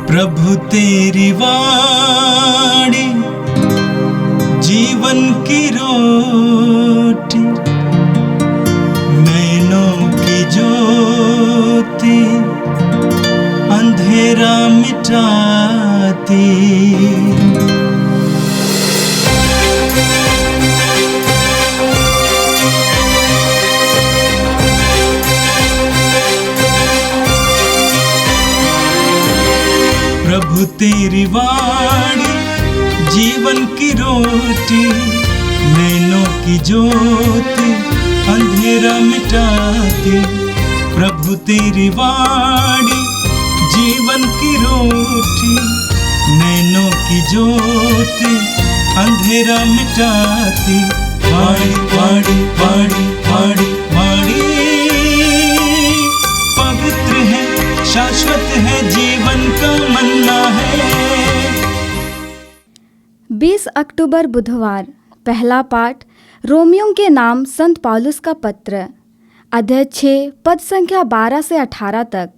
प्रभु तेरी वाणी जीवन की रोटी, नैनों की ज्योति अंधेरा मिटाती। प्रभु तेरी वाणी जीवन की रोटी, नैनों की ज्योति अंधेरा मिटाती। प्रभु तेरी वाणी जीवन की रोटी, नैनों की ज्योति अंधेरा मिटाती। वाणी वाणी वाणी वाणी वाणी पवित्र है, शाश्वत है, जीवन का मन्ना है। 20 अक्टूबर बुधवार। पहला पाठ रोमियों के नाम संत पौलुस का पत्र, अध्याय 6 पद संख्या 12 से 18 तक।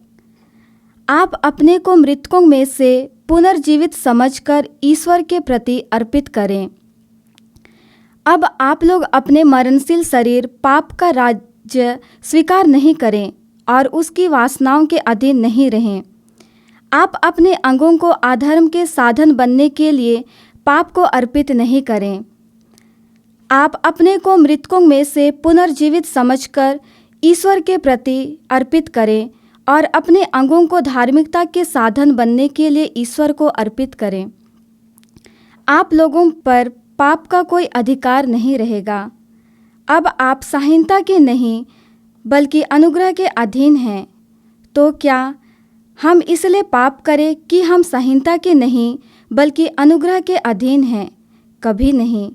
आप अपने को मृतकों में से पुनर्जीवित समझकर ईश्वर के प्रति अर्पित करें। अब आप लोग अपने मरणशील शरीर पाप का राज्य स्वीकार नहीं करें और उसकी वासनाओं के अधीन नहीं रहें। आप अपने अंगों को अधर्म के साधन बनने के लिए पाप को अर्पित नहीं करें। आप अपने को मृतकों में से पुनर्जीवित समझकर ईश्वर के प्रति अर्पित करें और अपने अंगों को धार्मिकता के साधन बनने के लिए ईश्वर को अर्पित करें। आप लोगों पर पाप का कोई अधिकार नहीं रहेगा। अब आप संहिता के नहीं बल्कि अनुग्रह के अधीन हैं। तो क्या हम इसलिए पाप करें कि हम संहिता के नहीं बल्कि अनुग्रह के अधीन हैं? कभी नहीं।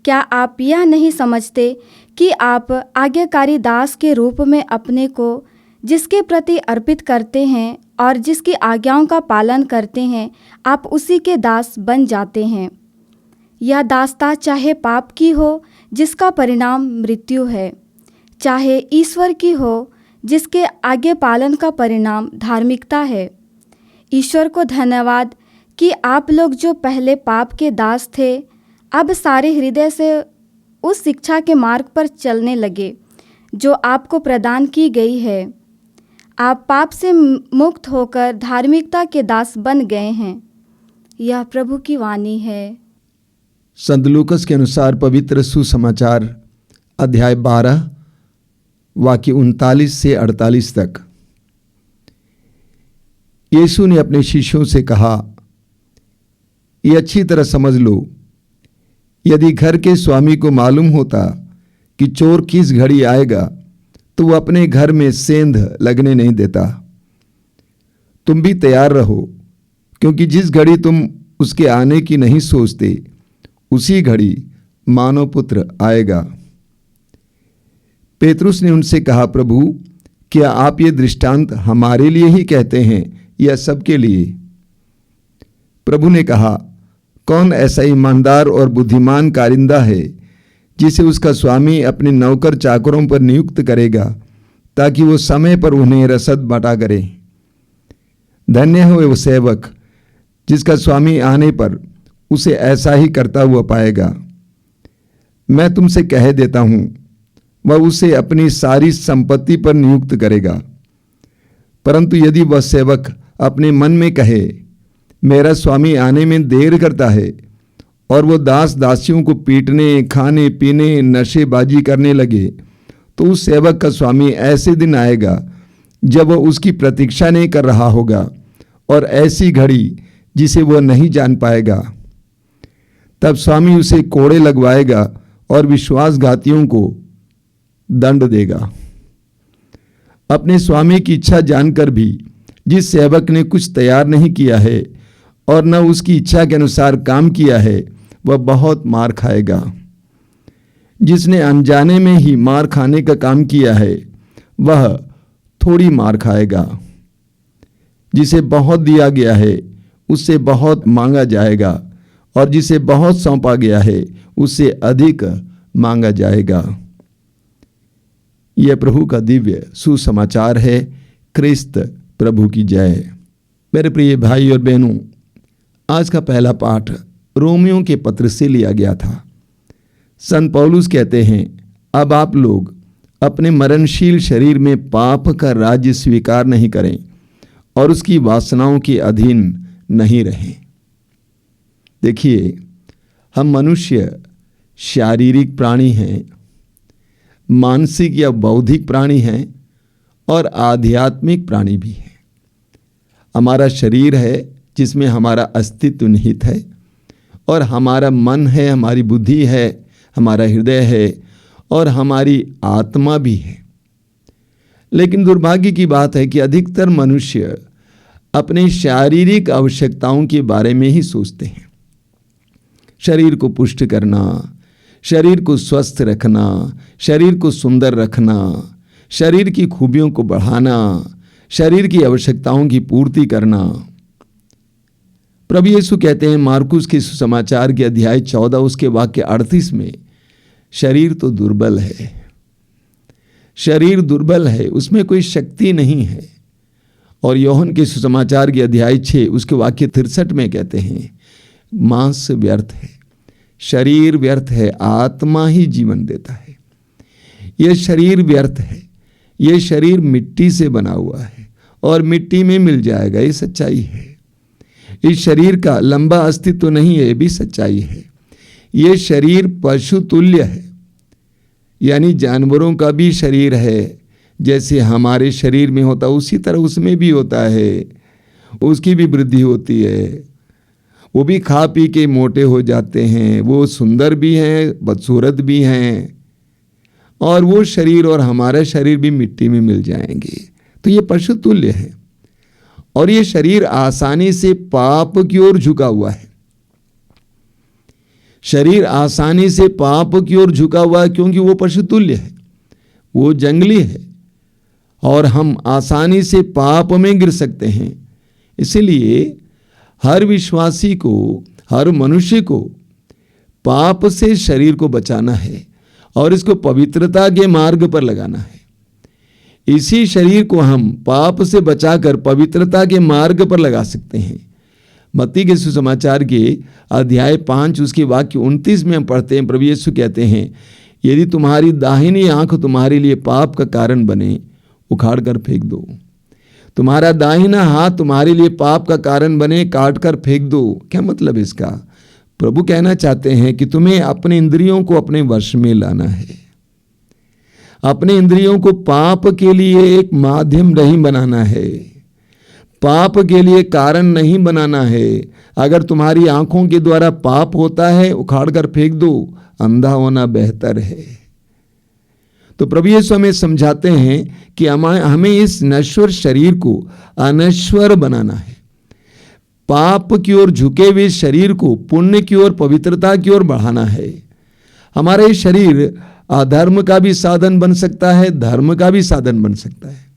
क्या आप यह नहीं समझते कि आप आज्ञाकारी दास के रूप में अपने को जिसके प्रति अर्पित करते हैं और जिसकी आज्ञाओं का पालन करते हैं, आप उसी के दास बन जाते हैं। यह दासता चाहे पाप की हो जिसका परिणाम मृत्यु है, चाहे ईश्वर की हो जिसके आज्ञा पालन का परिणाम धार्मिकता है। ईश्वर को धन्यवाद कि आप लोग जो पहले पाप के दास थे, अब सारे हृदय से उस शिक्षा के मार्ग पर चलने लगे जो आपको प्रदान की गई है। आप पाप से मुक्त होकर धार्मिकता के दास बन गए हैं। यह प्रभु की वाणी है। संत लूकस के अनुसार पवित्र सुसमाचार अध्याय 12 वाक्य 39 से 48 तक। यीशु ने अपने शिष्यों से कहा, ये अच्छी तरह समझ लो, यदि घर के स्वामी को मालूम होता कि चोर किस घड़ी आएगा तो वो अपने घर में सेंध लगने नहीं देता। तुम भी तैयार रहो, क्योंकि जिस घड़ी तुम उसके आने की नहीं सोचते, उसी घड़ी मानव पुत्र आएगा। पेतरुस ने उनसे कहा, प्रभु, क्या आप ये दृष्टांत हमारे लिए ही कहते हैं या सबके लिए? प्रभु ने कहा, कौन ऐसा ईमानदार और बुद्धिमान कारिंदा है जिसे उसका स्वामी अपने नौकर चाकरों पर नियुक्त करेगा ताकि वो समय पर उन्हें रसद बांटा करे। धन्य है वो सेवक जिसका स्वामी आने पर उसे ऐसा ही करता हुआ पाएगा। मैं तुमसे कह देता हूं, वह उसे अपनी सारी संपत्ति पर नियुक्त करेगा। परंतु यदि वह सेवक अपने मन में कहे, मेरा स्वामी आने में देर करता है, और वो दास दासियों को पीटने, खाने पीने, नशेबाजी करने लगे, तो उस सेवक का स्वामी ऐसे दिन आएगा जब वह उसकी प्रतीक्षा नहीं कर रहा होगा, और ऐसी घड़ी जिसे वह नहीं जान पाएगा। तब स्वामी उसे कोड़े लगवाएगा और विश्वासघातियों को दंड देगा। अपने स्वामी की इच्छा जानकर भी जिस सेवक ने कुछ तैयार नहीं किया है और न उसकी इच्छा के अनुसार काम किया है, वह बहुत मार खाएगा। जिसने अनजाने में ही मार खाने का काम किया है, वह थोड़ी मार खाएगा। जिसे बहुत दिया गया है, उससे बहुत मांगा जाएगा, और जिसे बहुत सौंपा गया है, उससे अधिक मांगा जाएगा। यह प्रभु का दिव्य सुसमाचार है। क्रिस्त प्रभु की जय। मेरे प्रिय भाई और बहनों, आज का पहला पाठ रोमियों के पत्र से लिया गया था। संत पौलुस कहते हैं, अब आप लोग अपने मरणशील शरीर में पाप का राज्य स्वीकार नहीं करें और उसकी वासनाओं के अधीन नहीं रहें। देखिए, हम मनुष्य शारीरिक प्राणी हैं, मानसिक या बौद्धिक प्राणी हैं और आध्यात्मिक प्राणी भी हैं। हमारा शरीर है जिसमें हमारा अस्तित्व निहित है, और हमारा मन है, हमारी बुद्धि है, हमारा हृदय है और हमारी आत्मा भी है। लेकिन दुर्भाग्य की बात है कि अधिकतर मनुष्य अपने शारीरिक आवश्यकताओं के बारे में ही सोचते हैं। शरीर को पुष्ट करना, शरीर को स्वस्थ रखना, शरीर को सुंदर रखना, शरीर की खूबियों को बढ़ाना, शरीर की आवश्यकताओं की पूर्ति करना। प्रभु यीशु कहते हैं मार्कुस के सुसमाचार के अध्याय 14 उसके वाक्य 38 में, शरीर तो दुर्बल है, शरीर दुर्बल है, उसमें कोई शक्ति नहीं है। और यूहन्ना के सुसमाचार के अध्याय 6 उसके वाक्य 63 में कहते हैं, मांस व्यर्थ है, शरीर व्यर्थ है, आत्मा ही जीवन देता है। यह शरीर व्यर्थ है, यह शरीर मिट्टी से बना हुआ है और मिट्टी में मिल जाएगा, ये सच्चाई है। इस शरीर का लंबा अस्तित्व नहीं है, ये भी सच्चाई है। ये शरीर पशु तुल्य है, यानी जानवरों का भी शरीर है। जैसे हमारे शरीर में होता उसी तरह उसमें भी होता है, उसकी भी वृद्धि होती है। वो भी खा पी के मोटे हो जाते हैं, वो सुंदर भी हैं, बदसूरत भी हैं, और वो शरीर और हमारा शरीर भी मिट्टी में मिल जाएंगे। तो ये पशु तुल्य है और ये शरीर आसानी से पाप की ओर झुका हुआ है। शरीर आसानी से पाप की ओर झुका हुआ है क्योंकि वो पशु तुल्य है, वो जंगली है और हम आसानी से पाप में गिर सकते हैं। इसलिए हर विश्वासी को, हर मनुष्य को पाप से शरीर को बचाना है और इसको पवित्रता के मार्ग पर लगाना है। इसी शरीर को हम पाप से बचाकर पवित्रता के मार्ग पर लगा सकते हैं। मत्ती के सुसमाचार के अध्याय 5 उसके वाक्य 29 में हम पढ़ते हैं, प्रभु यीशु कहते हैं, यदि तुम्हारी दाहिनी आंख तुम्हारे लिए पाप का कारण बने, उखाड़ कर फेंक दो। तुम्हारा दाहिना हाथ तुम्हारे लिए पाप का कारण बने, काट कर फेंक दो। क्या मतलब इसका? प्रभु कहना चाहते हैं कि तुम्हें अपने इंद्रियों को अपने वश में लाना है, अपने इंद्रियों को पाप के लिए एक माध्यम नहीं बनाना है, पाप के लिए कारण नहीं बनाना है। अगर तुम्हारी आंखों के द्वारा पाप होता है, उखाड़ कर फेंक दो, अंधा होना बेहतर है। तो प्रभु यीशु हमें समझाते हैं कि हमें इस नश्वर शरीर को अनश्वर बनाना है। पाप की ओर झुके हुए शरीर को पुण्य की ओर, पवित्रता की ओर बढ़ाना है। हमारा ये शरीर अधर्म का भी साधन बन सकता है, धर्म का भी साधन बन सकता है।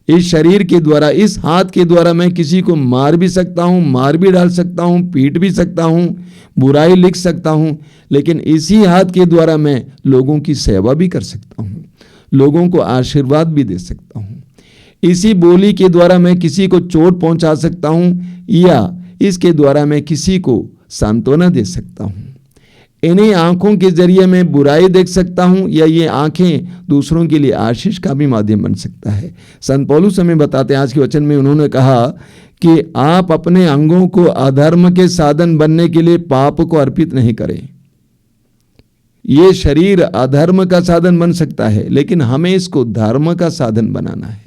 इस शरीर के द्वारा, इस हाथ के द्वारा मैं किसी को मार भी सकता हूँ, मार भी डाल सकता हूँ, पीट भी सकता हूँ, बुराई लिख सकता हूँ। लेकिन इसी हाथ के द्वारा मैं लोगों की सेवा भी कर सकता हूँ, लोगों को आशीर्वाद भी दे सकता हूँ। इसी बोली के द्वारा मैं किसी को चोट पहुंचा सकता हूँ या इसके द्वारा मैं किसी को सांत्वना दे सकता हूँ। इन्हीं आंखों के जरिए मैं बुराई देख सकता हूं या ये आंखें दूसरों के लिए आशीष का भी माध्यम बन सकता है। संत पौलुस हमें बताते हैं, आज के वचन में उन्होंने कहा कि आप अपने अंगों को अधर्म के साधन बनने के लिए पाप को अर्पित नहीं करें। ये शरीर अधर्म का साधन बन सकता है, लेकिन हमें इसको धर्म का साधन बनाना है,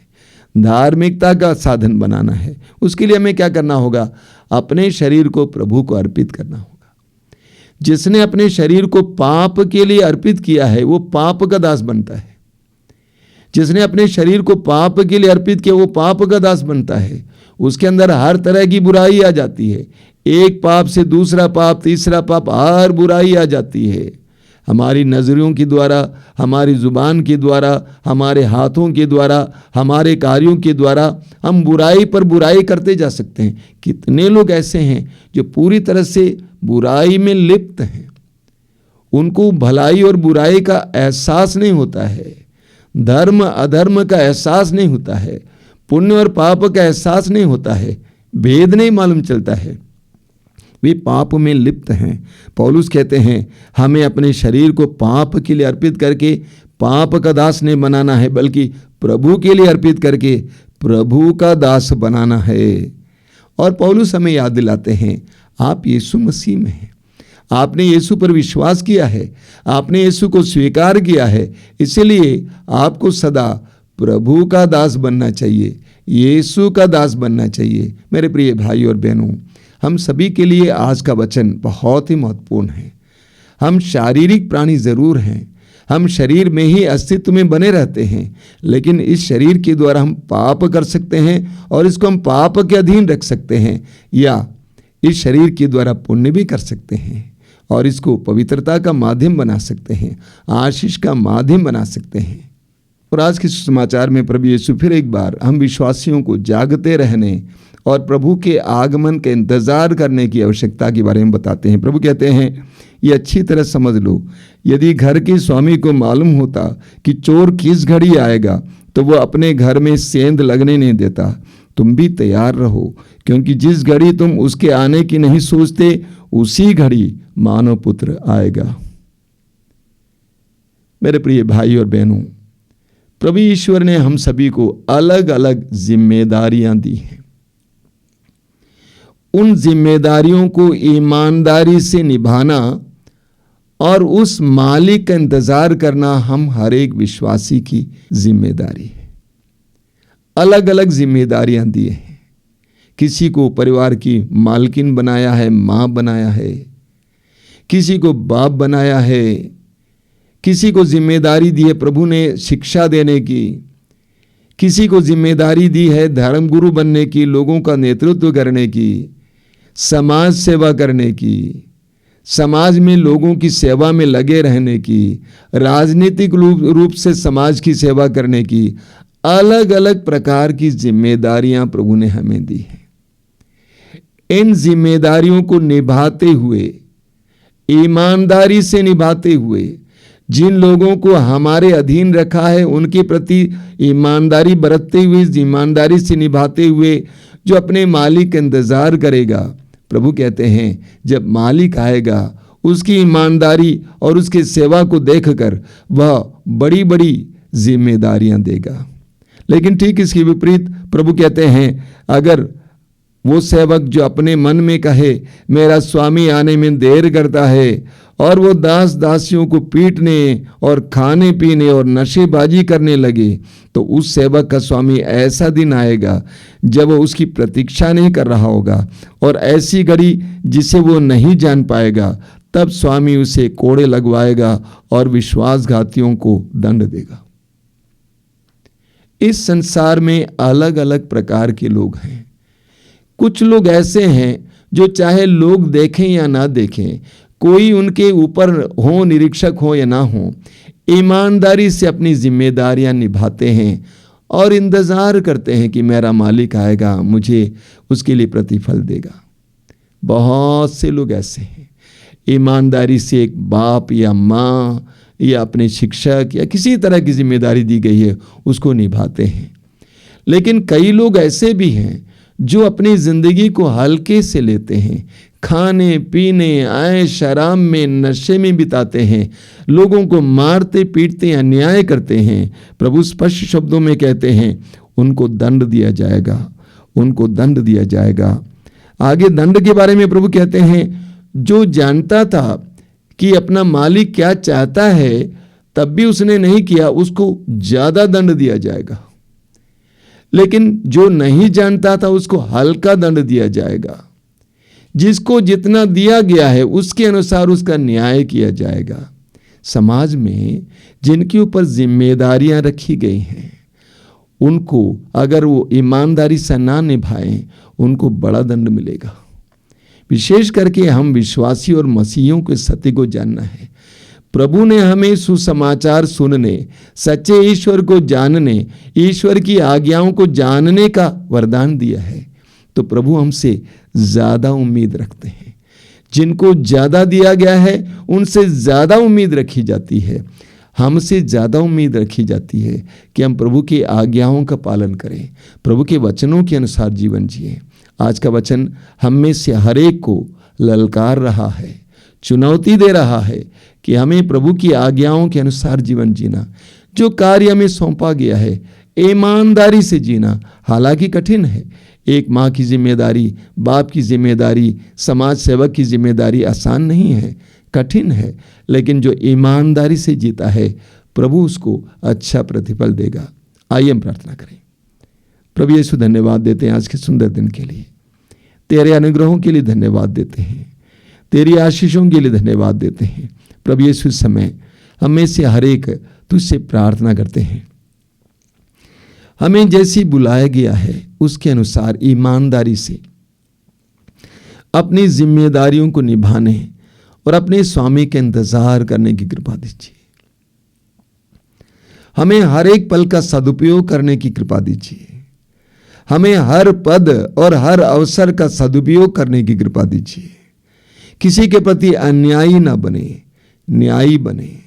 धार्मिकता का साधन बनाना है। उसके लिए हमें क्या करना होगा? अपने शरीर को प्रभु को अर्पित करना होगा। जिसने अपने शरीर को पाप के लिए अर्पित किया है वो पाप का दास बनता है। जिसने अपने शरीर को पाप के लिए अर्पित किया वो पाप का दास बनता है। उसके अंदर हर तरह की बुराई आ जाती है, एक पाप से दूसरा पाप, तीसरा पाप, हर बुराई आ जाती है। हमारी नजरों के द्वारा, हमारी जुबान के द्वारा, हमारे हाथों के द्वारा, हमारे कार्यों के द्वारा हम बुराई पर बुराई करते जा सकते हैं। कितने लोग ऐसे हैं जो पूरी तरह से बुराई में लिप्त हैं, उनको भलाई और बुराई का एहसास नहीं होता है, धर्म अधर्म का एहसास नहीं होता है, पुण्य और पाप का एहसास नहीं होता है। भेद नहीं मालूम चलता है, वे पाप में लिप्त हैं। पौलुस कहते हैं हमें अपने शरीर को पाप के लिए अर्पित करके पाप का दास नहीं बनाना है, बल्कि प्रभु के लिए अर्पित करके प्रभु का दास बनाना है। और पौलुस हमें याद दिलाते हैं आप यीशु मसीह में हैं, आपने यीशु पर विश्वास किया है, आपने यीशु को स्वीकार किया है, इसलिए आपको सदा प्रभु का दास बनना चाहिए, यीशु का दास बनना चाहिए। मेरे प्रिय भाई और बहनों, हम सभी के लिए आज का वचन बहुत ही महत्वपूर्ण है। हम शारीरिक प्राणी जरूर हैं, हम शरीर में ही अस्तित्व में बने रहते हैं, लेकिन इस शरीर के द्वारा हम पाप कर सकते हैं और इसको हम पाप के अधीन रख सकते हैं, या इस शरीर के द्वारा पुण्य भी कर सकते हैं और इसको पवित्रता का माध्यम बना सकते हैं, आशीष का माध्यम बना सकते हैं। और आज के समाचार में प्रभु यीशु फिर एक बार हम विश्वासियों को जागते रहने और प्रभु के आगमन का इंतजार करने की आवश्यकता के बारे में बताते हैं। प्रभु कहते हैं ये अच्छी तरह समझ लो, यदि घर के स्वामी को मालूम होता कि चोर किस घड़ी आएगा तो वो अपने घर में सेंध लगने नहीं देता। तुम भी तैयार रहो, क्योंकि जिस घड़ी तुम उसके आने की नहीं सोचते उसी घड़ी मानव पुत्र आएगा। मेरे प्रिय भाई और बहनों, प्रभु ईश्वर ने हम सभी को अलग अलग जिम्मेदारियां दी हैं। उन जिम्मेदारियों को ईमानदारी से निभाना और उस मालिक का इंतजार करना हम हर एक विश्वासी की जिम्मेदारी है। अलग अलग जिम्मेदारियां दी हैं। किसी को परिवार की मालकिन बनाया है, माँ बनाया है, किसी को बाप बनाया है, किसी को जिम्मेदारी दी है प्रभु ने शिक्षा देने की, किसी को जिम्मेदारी दी है धर्मगुरु बनने की, लोगों का नेतृत्व करने की, समाज सेवा करने की, समाज में लोगों की सेवा में लगे रहने की, राजनीतिक रूप से समाज की सेवा करने की। अलग अलग प्रकार की जिम्मेदारियां प्रभु ने हमें दी हैं। इन जिम्मेदारियों को निभाते हुए, ईमानदारी से निभाते हुए, जिन लोगों को हमारे अधीन रखा है उनके प्रति ईमानदारी बरतते हुए, ईमानदारी से निभाते हुए जो अपने मालिक का इंतजार करेगा, प्रभु कहते हैं जब मालिक आएगा उसकी ईमानदारी और उसकी सेवा को देखकर वह बड़ी बड़ी जिम्मेदारियां देगा। लेकिन ठीक इसके विपरीत प्रभु कहते हैं अगर वो सेवक जो अपने मन में कहे मेरा स्वामी आने में देर करता है और वो दास दासियों को पीटने और खाने पीने और नशेबाजी करने लगे, तो उस सेवक का स्वामी ऐसा दिन आएगा जब वो उसकी प्रतीक्षा नहीं कर रहा होगा और ऐसी घड़ी जिसे वो नहीं जान पाएगा, तब स्वामी उसे कोड़े लगवाएगा और विश्वासघातियों को दंड देगा। इस संसार में अलग अलग प्रकार के लोग हैं। कुछ लोग ऐसे हैं जो चाहे लोग देखें या ना देखें, कोई उनके ऊपर हो, निरीक्षक हो या ना हो, ईमानदारी से अपनी जिम्मेदारियां निभाते हैं और इंतजार करते हैं कि मेरा मालिक आएगा, मुझे उसके लिए प्रतिफल देगा। बहुत से लोग ऐसे हैं, ईमानदारी से एक बाप या माँ या अपने शिक्षक या किसी तरह की जिम्मेदारी दी गई है उसको निभाते हैं। लेकिन कई लोग ऐसे भी हैं जो अपनी जिंदगी को हल्के से लेते हैं, खाने पीने ऐश आराम में नशे में बिताते हैं, लोगों को मारते पीटते अन्याय करते हैं। प्रभु स्पष्ट शब्दों में कहते हैं उनको दंड दिया जाएगा, उनको दंड दिया जाएगा। आगे दंड के बारे में प्रभु कहते हैं जो जानता था कि अपना मालिक क्या चाहता है तब भी उसने नहीं किया, उसको ज्यादा दंड दिया जाएगा। लेकिन जो नहीं जानता था उसको हल्का दंड दिया जाएगा। जिसको जितना दिया गया है उसके अनुसार उसका न्याय किया जाएगा। समाज में जिनके ऊपर जिम्मेदारियां रखी गई हैं उनको अगर वो ईमानदारी से ना निभाएं उनको बड़ा दंड मिलेगा। विशेष करके हम विश्वासी और मसीहियों के सत्य को जानना है। प्रभु ने हमें सुसमाचार सुनने, सच्चे ईश्वर को जानने, ईश्वर की आज्ञाओं को जानने का वरदान दिया है, तो प्रभु हमसे ज्यादा उम्मीद रखते हैं। जिनको ज्यादा दिया गया है उनसे ज्यादा उम्मीद रखी जाती है। हमसे ज़्यादा उम्मीद रखी जाती है कि हम प्रभु की आज्ञाओं का पालन करें, प्रभु के वचनों के अनुसार जीवन जिएं। आज का वचन हम में से हर एक को ललकार रहा है, चुनौती दे रहा है कि हमें प्रभु की आज्ञाओं के अनुसार जीवन जीना, जो कार्य हमें सौंपा गया है ईमानदारी से जीना। हालांकि कठिन है, एक माँ की जिम्मेदारी, बाप की जिम्मेदारी, समाज सेवक की जिम्मेदारी आसान नहीं है, कठिन है, लेकिन जो ईमानदारी से जीता है प्रभु उसको अच्छा प्रतिफल देगा। आइए हम प्रार्थना करें। प्रभु यीशु, धन्यवाद देते हैं आज के सुंदर दिन के लिए, तेरे अनुग्रहों के लिए धन्यवाद देते हैं, तेरी आशीषों के लिए धन्यवाद देते हैं। प्रभु यीशु, समय हमें से हर एक तुझसे प्रार्थना करते हैं, हमें जैसी बुलाया गया है उसके अनुसार ईमानदारी से अपनी जिम्मेदारियों को निभाने और अपने स्वामी के इंतजार करने की कृपा दीजिए। हमें हर एक पल का सदुपयोग करने की कृपा दीजिए। हमें हर पद और हर अवसर का सदुपयोग करने की कृपा दीजिए। किसी के प्रति अन्यायी न बने, न्यायी बने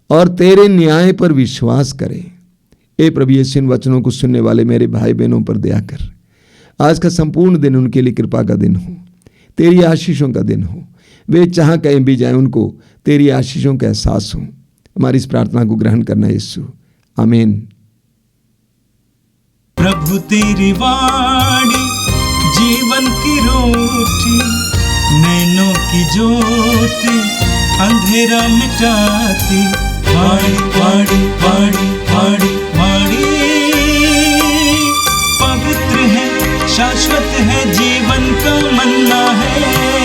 और तेरे न्याय पर विश्वास करें। ए प्रभु यीशु, इन वचनों को सुनने वाले मेरे भाई बहनों पर दया कर। आज का संपूर्ण दिन उनके लिए कृपा का दिन हो, तेरी आशीषों का दिन हो। वे जहाँ कहीं भी जाएं उनको तेरी आशीषों का एहसास हो। हमारी इस प्रार्थना को ग्रहण करना यीशु, आमीन। प्रभु तेरी वाणी जीवन की रोटी, नैनों की ज्योति अंधेरा मिटाती। वाणी वाणी वाणी वाणी वाणी पवित्र है, शाश्वत है, जीवन का मन्ना है।